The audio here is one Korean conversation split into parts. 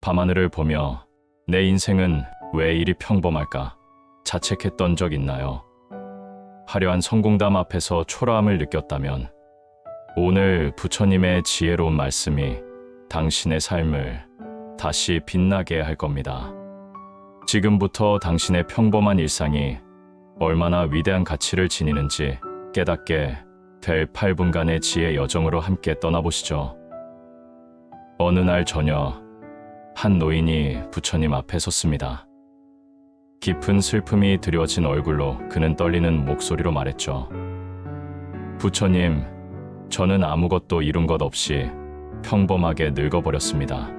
밤하늘을 보며 내 인생은 왜 이리 평범할까 자책했던 적 있나요? 화려한 성공담 앞에서 초라함을 느꼈다면 오늘 부처님의 지혜로운 말씀이 당신의 삶을 다시 빛나게 할 겁니다. 지금부터 당신의 평범한 일상이 얼마나 위대한 가치를 지니는지 깨닫게 될 8분간의 지혜 여정으로 함께 떠나보시죠. 어느 날 저녁, 한 노인이 부처님 앞에 섰습니다. 깊은 슬픔이 드려진 얼굴로 그는 떨리는 목소리로 말했죠. 부처님, 저는 아무것도 이룬 것 없이 평범하게 늙어버렸습니다.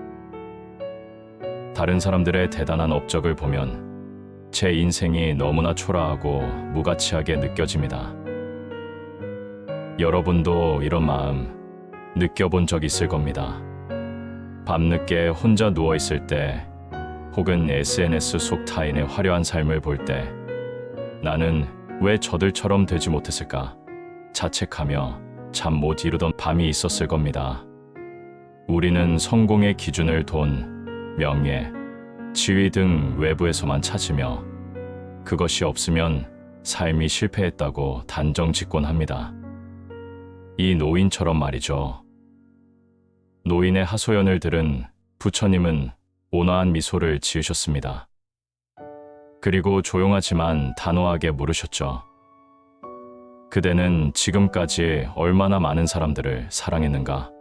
다른 사람들의 대단한 업적을 보면 제 인생이 너무나 초라하고 무가치하게 느껴집니다. 여러분도 이런 마음 느껴본 적 있을 겁니다. 밤늦게 혼자 누워있을 때 혹은 SNS 속 타인의 화려한 삶을 볼 때 나는 왜 저들처럼 되지 못했을까 자책하며 잠 못 이루던 밤이 있었을 겁니다. 우리는 성공의 기준을 돈, 명예, 지위 등 외부에서만 찾으며 그것이 없으면 삶이 실패했다고 단정짓곤합니다. 이 노인처럼 말이죠. 노인의 하소연을 들은 부처님은 온화한 미소를 지으셨습니다. 그리고 조용하지만 단호하게 물으셨죠. 그대는 지금까지 얼마나 많은 사람들을 사랑했는가?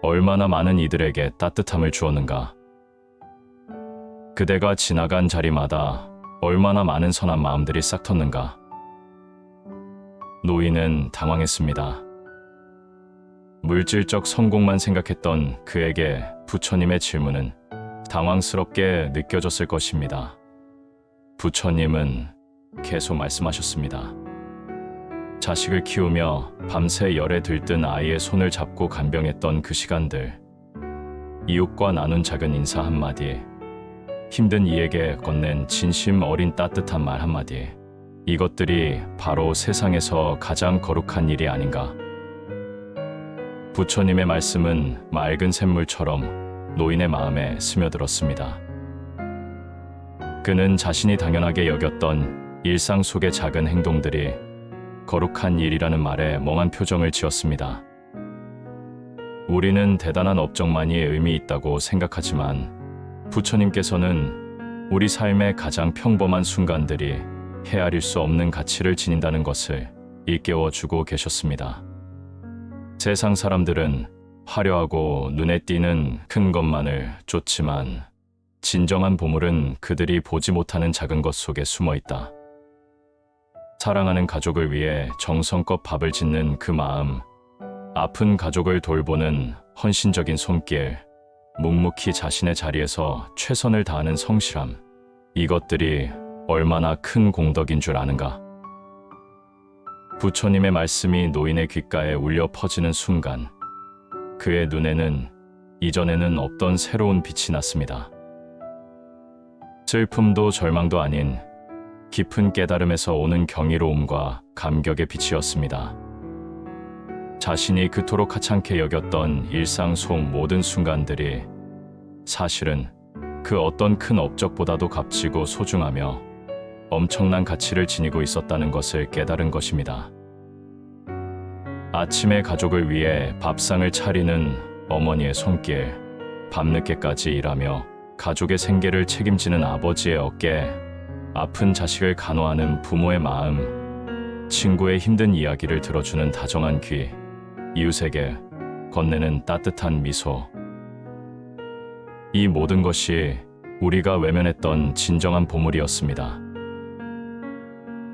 얼마나 많은 이들에게 따뜻함을 주었는가? 그대가 지나간 자리마다 얼마나 많은 선한 마음들이 싹텄는가? 노인은 당황했습니다. 물질적 성공만 생각했던 그에게 부처님의 질문은 당황스럽게 느껴졌을 것입니다. 부처님은 계속 말씀하셨습니다. 자식을 키우며 밤새 열에 들뜬 아이의 손을 잡고 간병했던 그 시간들, 이웃과 나눈 작은 인사 한마디, 힘든 이에게 건넨 진심 어린 따뜻한 말 한마디, 이것들이 바로 세상에서 가장 거룩한 일이 아닌가. 부처님의 말씀은 맑은 샘물처럼 노인의 마음에 스며들었습니다. 그는 자신이 당연하게 여겼던 일상 속의 작은 행동들이 거룩한 일이라는 말에 멍한 표정을 지었습니다. 우리는 대단한 업적만이 의미 있다고 생각하지만 부처님께서는 우리 삶의 가장 평범한 순간들이 헤아릴 수 없는 가치를 지닌다는 것을 일깨워주고 계셨습니다. 세상 사람들은 화려하고 눈에 띄는 큰 것만을 쫓지만 진정한 보물은 그들이 보지 못하는 작은 것 속에 숨어 있다. 사랑하는 가족을 위해 정성껏 밥을 짓는 그 마음, 아픈 가족을 돌보는 헌신적인 손길, 묵묵히 자신의 자리에서 최선을 다하는 성실함, 이것들이 얼마나 큰 공덕인 줄 아는가? 부처님의 말씀이 노인의 귓가에 울려 퍼지는 순간 그의 눈에는 이전에는 없던 새로운 빛이 났습니다. 슬픔도 절망도 아닌 깊은 깨달음에서 오는 경이로움과 감격의 빛이었습니다. 자신이 그토록 하찮게 여겼던 일상 속 모든 순간들이 사실은 그 어떤 큰 업적보다도 값지고 소중하며 엄청난 가치를 지니고 있었다는 것을 깨달은 것입니다. 아침에 가족을 위해 밥상을 차리는 어머니의 손길, 밤늦게까지 일하며 가족의 생계를 책임지는 아버지의 어깨, 아픈 자식을 간호하는 부모의 마음, 친구의 힘든 이야기를 들어주는 다정한 귀, 이웃에게 건네는 따뜻한 미소. 이 모든 것이 우리가 외면했던 진정한 보물이었습니다.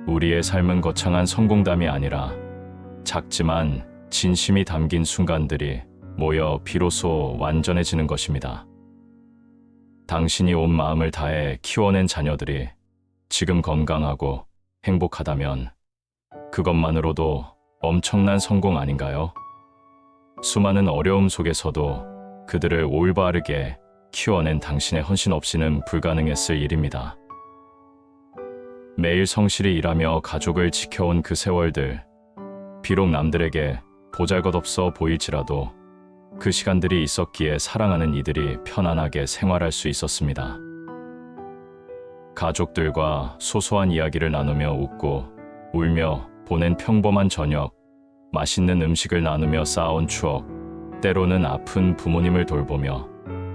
우리의 삶은 거창한 성공담이 아니라 작지만 진심이 담긴 순간들이 모여 비로소 완전해지는 것입니다. 당신이 온 마음을 다해 키워낸 자녀들이 지금 건강하고 행복하다면 그것만으로도 엄청난 성공 아닌가요? 수많은 어려움 속에서도 그들을 올바르게 키워낸 당신의 헌신 없이는 불가능했을 일입니다. 매일 성실히 일하며 가족을 지켜온 그 세월들, 비록 남들에게 보잘것없어 보일지라도 그 시간들이 있었기에 사랑하는 이들이 편안하게 생활할 수 있었습니다. 가족들과 소소한 이야기를 나누며 웃고 울며 보낸 평범한 저녁, 맛있는 음식을 나누며 쌓아온 추억, 때로는 아픈 부모님을 돌보며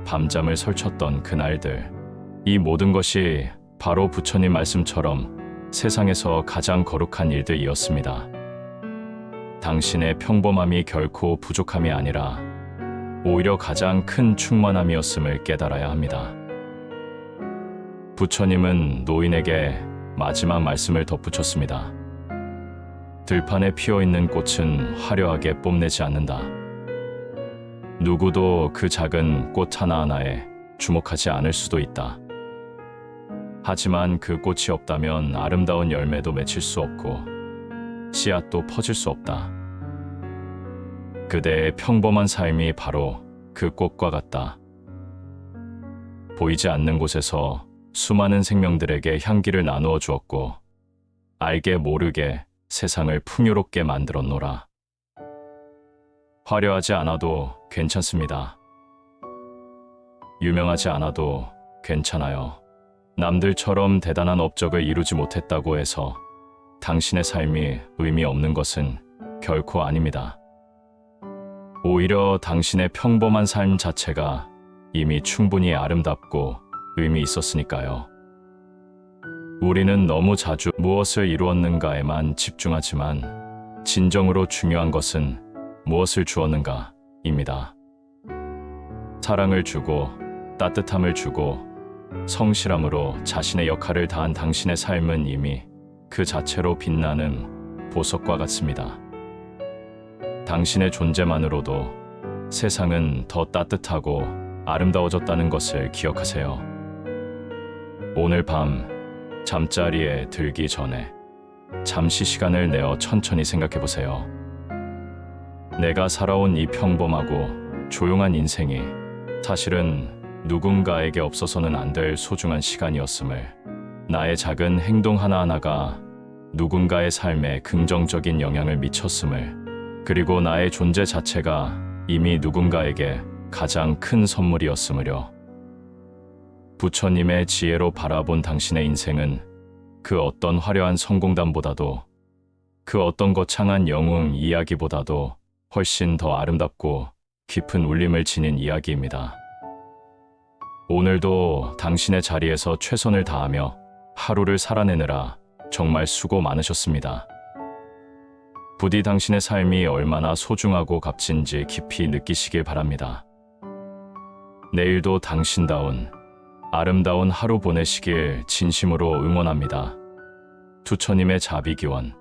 밤잠을 설쳤던 그날들. 이 모든 것이 바로 부처님 말씀처럼 세상에서 가장 거룩한 일들이었습니다. 당신의 평범함이 결코 부족함이 아니라 오히려 가장 큰 충만함이었음을 깨달아야 합니다. 부처님은 노인에게 마지막 말씀을 덧붙였습니다. 들판에 피어있는 꽃은 화려하게 뽐내지 않는다. 누구도 그 작은 꽃 하나하나에 주목하지 않을 수도 있다. 하지만 그 꽃이 없다면 아름다운 열매도 맺힐 수 없고 씨앗도 퍼질 수 없다. 그대의 평범한 삶이 바로 그 꽃과 같다. 보이지 않는 곳에서 수많은 생명들에게 향기를 나누어 주었고 알게 모르게 세상을 풍요롭게 만들었노라. 화려하지 않아도 괜찮습니다. 유명하지 않아도 괜찮아요. 남들처럼 대단한 업적을 이루지 못했다고 해서 당신의 삶이 의미 없는 것은 결코 아닙니다. 오히려 당신의 평범한 삶 자체가 이미 충분히 아름답고 의미 있었으니까요. 우리는 너무 자주 무엇을 이루었는가에만 집중하지만 진정으로 중요한 것은 무엇을 주었는가입니다. 사랑을 주고 따뜻함을 주고 성실함으로 자신의 역할을 다한 당신의 삶은 이미 그 자체로 빛나는 보석과 같습니다. 당신의 존재만으로도 세상은 더 따뜻하고 아름다워졌다는 것을 기억하세요. 오늘 밤 잠자리에 들기 전에 잠시 시간을 내어 천천히 생각해 보세요. 내가 살아온 이 평범하고 조용한 인생이 사실은 누군가에게 없어서는 안 될 소중한 시간이었음을, 나의 작은 행동 하나하나가 누군가의 삶에 긍정적인 영향을 미쳤음을, 그리고 나의 존재 자체가 이미 누군가에게 가장 큰 선물이었음을요. 부처님의 지혜로 바라본 당신의 인생은 그 어떤 화려한 성공담보다도, 그 어떤 거창한 영웅 이야기보다도 훨씬 더 아름답고 깊은 울림을 지닌 이야기입니다. 오늘도 당신의 자리에서 최선을 다하며 하루를 살아내느라 정말 수고 많으셨습니다. 부디 당신의 삶이 얼마나 소중하고 값진지 깊이 느끼시길 바랍니다. 내일도 당신다운 아름다운 하루 보내시길 진심으로 응원합니다. 부처님의 자비기원.